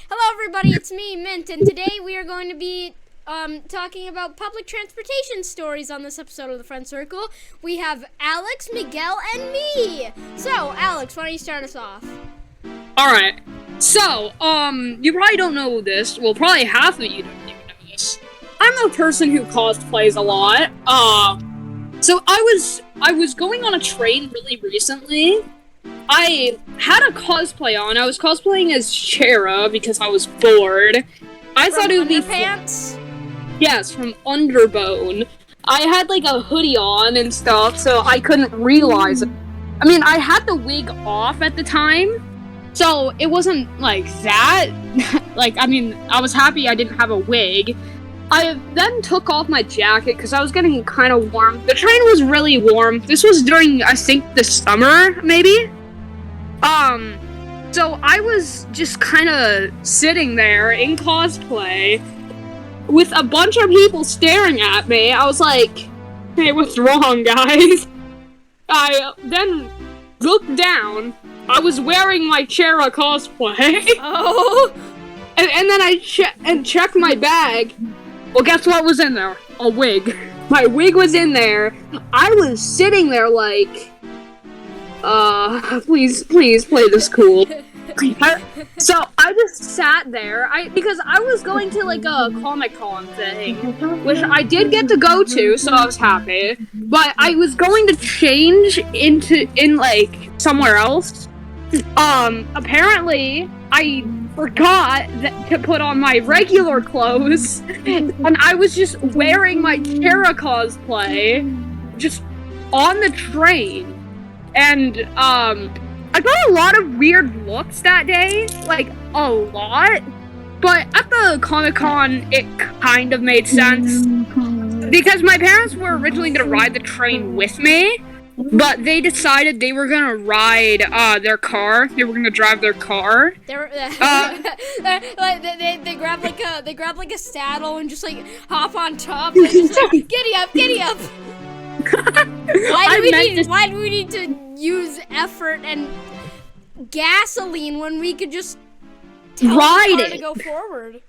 Hello everybody, it's me, Mint, and today we are going to be talking about public transportation stories on this episode of the Friend Circle. We have Alex, Miguel, and me. So, Alex, why don't you start us off? Alright, so, you probably don't know this. Well, probably half of you don't even know this. I'm a person who cosplays a lot. So I was going on a train really recently. I had a cosplay on. I was cosplaying as Chera because I was bored. I thought it would be pants. Yes, from Underbone. I had like a hoodie on and stuff, so I couldn't realize it. I mean, I had the wig off at the time, so it wasn't like that. I was happy I didn't have a wig. I then took off my jacket because I was getting kind of warm. The train was really warm. This was during, I think, the summer, maybe? So I was just kind of sitting there in cosplay with a bunch of people staring at me. I was like, hey, what's wrong, guys? I then looked down. I was wearing my Chera cosplay. Oh! And then I checked my bag. Well, guess what was in there? A wig. My wig was in there. I was sitting there like, please play this cool. So I just sat there, because I was going to like a Comic-Con thing, which I did get to go to, so I was happy. But I was going to change in like somewhere else. Apparently I forgot to put on my regular clothes, and I was just wearing my Chera cosplay, just on the train. And, I got a lot of weird looks that day, like, a lot, but at the Comic-Con, it kind of made sense, because my parents were originally gonna ride the train with me, but they decided they were gonna ride, their car. They were gonna drive their car. They grab like a saddle and just like hop on top and just like, giddy up. Why do we need to use effort and gasoline when we could just tell ride the car it to go forward?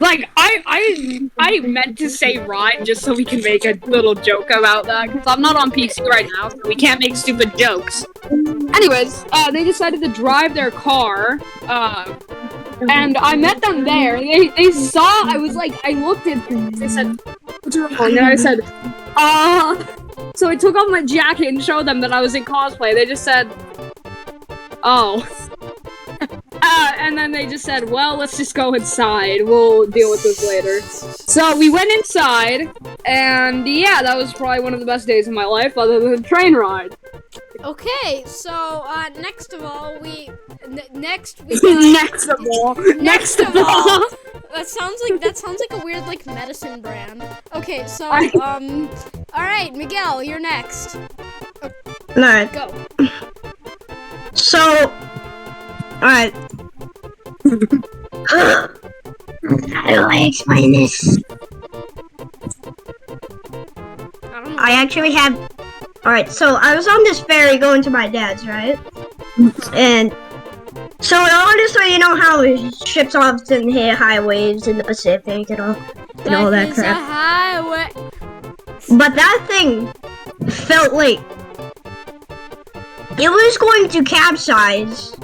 Like, I meant to say ride just so we can make a little joke about that, because I'm not on PC right now, so we can't make stupid jokes. Anyways, they decided to drive their car, and I met them there. They saw, I looked at them, they said, what's wrong? And I said, so I took off my jacket and showed them that I was in cosplay. They just said, oh. And then they just said, well, let's just go inside. We'll deal with this later. So we went inside, and yeah, that was probably one of the best days of my life, other than the train ride. Okay, so next of all, next of all. That sounds like a weird like medicine brand. Okay, so all right, Miguel, you're next. Alright. Go. So, alright. How do I explain this? I don't know. I actually have. Alright, so I was on this ferry going to my dad's, right? And so honestly, you know how ships often hit high waves in the Pacific and all that Life is a crap. highway. But that thing felt like it was going to capsize.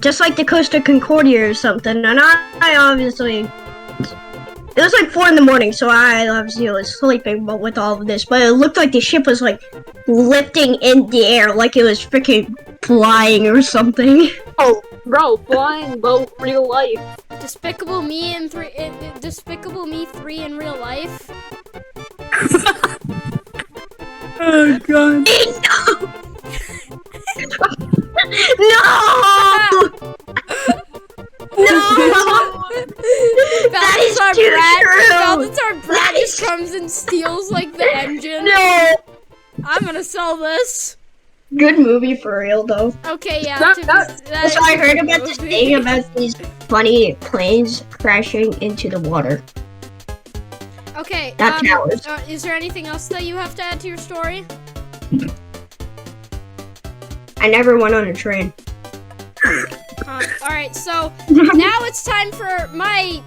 Just like the Costa Concordia or something, and I obviously, it was like 4 in the morning, so I obviously was sleeping with all of this, but it looked like the ship was like lifting in the air, like it was freaking flying or something. Oh, bro, flying boat, real life. Despicable Me 3 in real life. Oh god. No! Balthazar too true. Balthazar Brad just comes and steals like the engine. No! I'm gonna sell this. Good movie for real though. Okay, yeah. So I heard about this thing about these funny planes crashing into the water. Okay, That towers. is there anything else that you have to add to your story? I never went on a train. Alright, so now it's time for my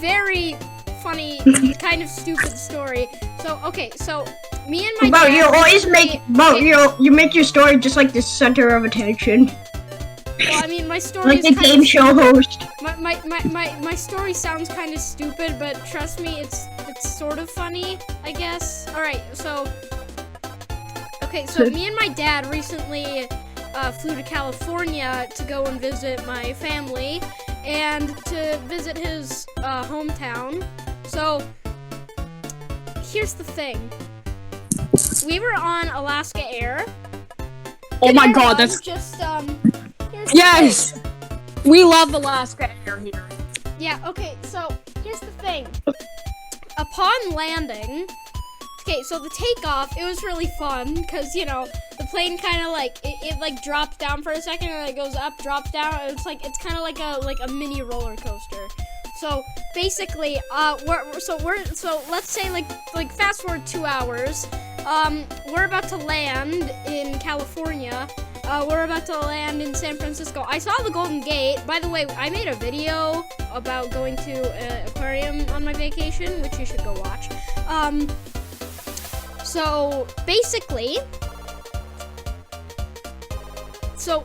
very funny, kind of stupid story. So, okay, so me and my Bro, dad you always make you make your story just like the center of attention. Well, I mean, my story Like is the kind game of, show host. my story sounds kind of stupid, but trust me, it's sort of funny, I guess. Alright, so okay, so me and my dad recently flew to California to go and visit my family and to visit his hometown. So here's the thing. We were on Alaska Air. Oh my Air god, was that's just here's the yes. We love Alaska Air here. thing. Yeah, okay, so here's the thing. Upon landing, okay, so the takeoff, it was really fun because, you know, the plane kind of like it like drops down for a second and it goes up, drops down. It's kind of like a mini roller coaster. So basically, so let's say like fast forward 2 hours. We're about to land in California. We're about to land in San Francisco. I saw the Golden Gate. By the way, I made a video about going to an aquarium on my vacation, which you should go watch. So basically, so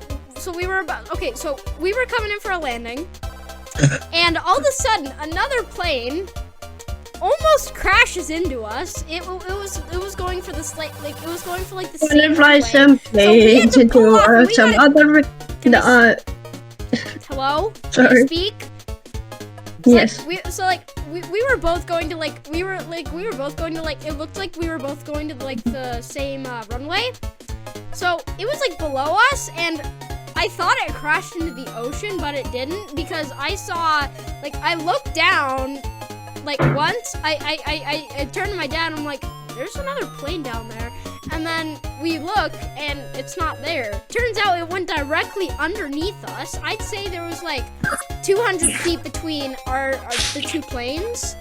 we were coming in for a landing, and all of a sudden another plane almost crashes into us. It was going for the it was going for like the same Fly runway. some planes into some other. Hello? Can Sorry. you speak? Yes. We were both going to it looked like we were both going to like the same runway. So it was like below us, and I thought it crashed into the ocean, but it didn't, because I saw, like, I looked down like once. I turned to my dad and I'm like, there's another plane down there. And then we look and it's not there. Turns out it went directly underneath us. I'd say there was like 200 feet between the two planes.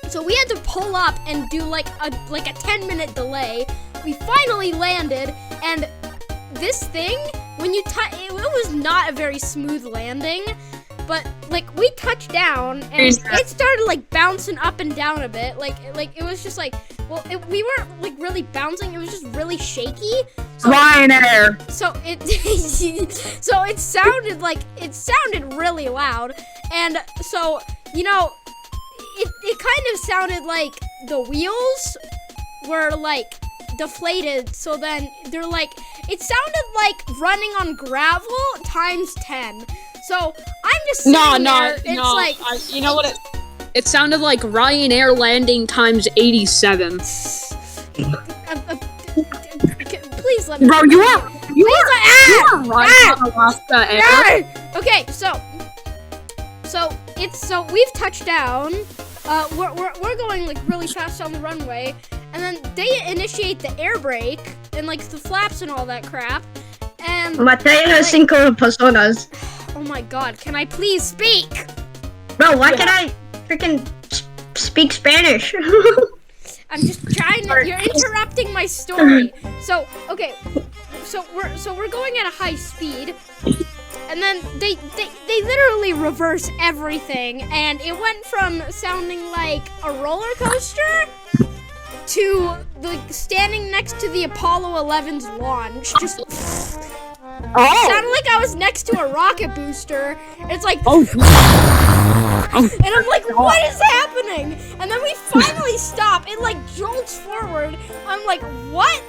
So we had to pull up and do like a 10-minute delay. We finally landed, and this thing, when it was not a very smooth landing. But like we touched down and it started like bouncing up and down a bit. Like it was just like, well, we weren't like really bouncing. It was just really shaky. So, Ryanair. So it sounded really loud, and so it kind of sounded like the wheels were like deflated. So then they're like, it sounded like running on gravel times 10. So I'm just sitting there. It's like, you know what? It sounded like Ryanair landing times 87. Please let me. Bro, you are right on Alaska Air. Okay, so we've touched down. We're going like really fast on the runway, and then they initiate the air brake and like the flaps and all that crap. And Mateo has 5 personas. oh my god, can I please speak? Bro, why can't I freaking speak Spanish? I'm just trying to. You're interrupting my story. So okay, so we're going at a high speed, and then they literally reverse everything, and it went from sounding like a roller coaster to standing next to the Apollo 11's launch. Just Oh. sounded like I was next to a rocket booster. It's like, Oh. and I'm like, what is happening? And then we finally stop. It like jolts forward. I'm like, what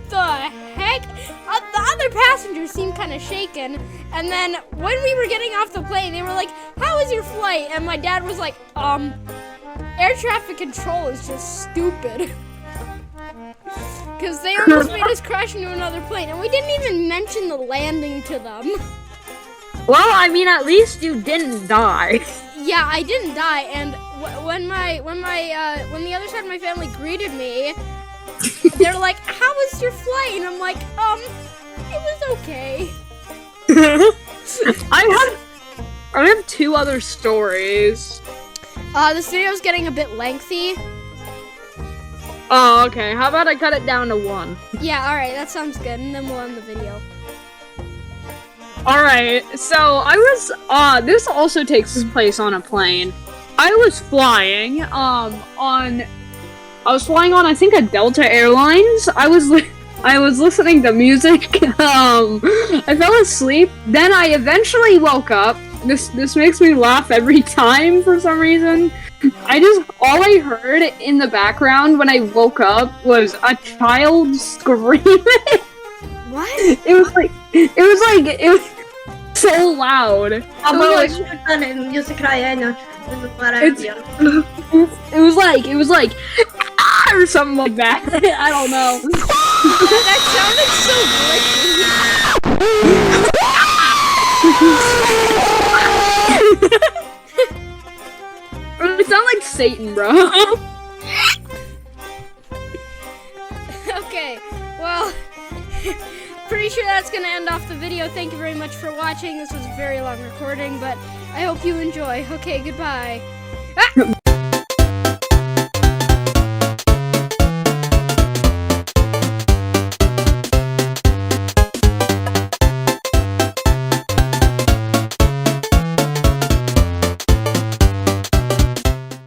the heck? The other passengers seemed kind of shaken. And then when we were getting off the plane, they were like, how was your flight? And my dad was like, air traffic control is just stupid. Because they almost made us crash into another plane, and we didn't even mention the landing to them. Well, I mean, at least you didn't die. Yeah, I didn't die, and when the other side of my family greeted me, they're like, "How was your flight?" And I'm like, it was okay. I have 2 other stories. This video's getting a bit lengthy. Oh, okay. How about I cut it down to 1? Yeah, alright, that sounds good, and then we'll end the video. All right. So I was. This also takes place on a plane. I was flying. I was flying on, I think, a Delta Airlines. I was listening to music. I fell asleep. Then I eventually woke up. This makes me laugh every time for some reason. All I heard in the background when I woke up was a child screaming. What? It was so loud. It was like ah, or something like that. I don't know. That sounded so glitchy. It sounds like Satan, bro. Okay, well, pretty sure that's gonna end off the video. Thank you very much for watching. This was a very long recording, but I hope you enjoy. Okay, goodbye. Ah!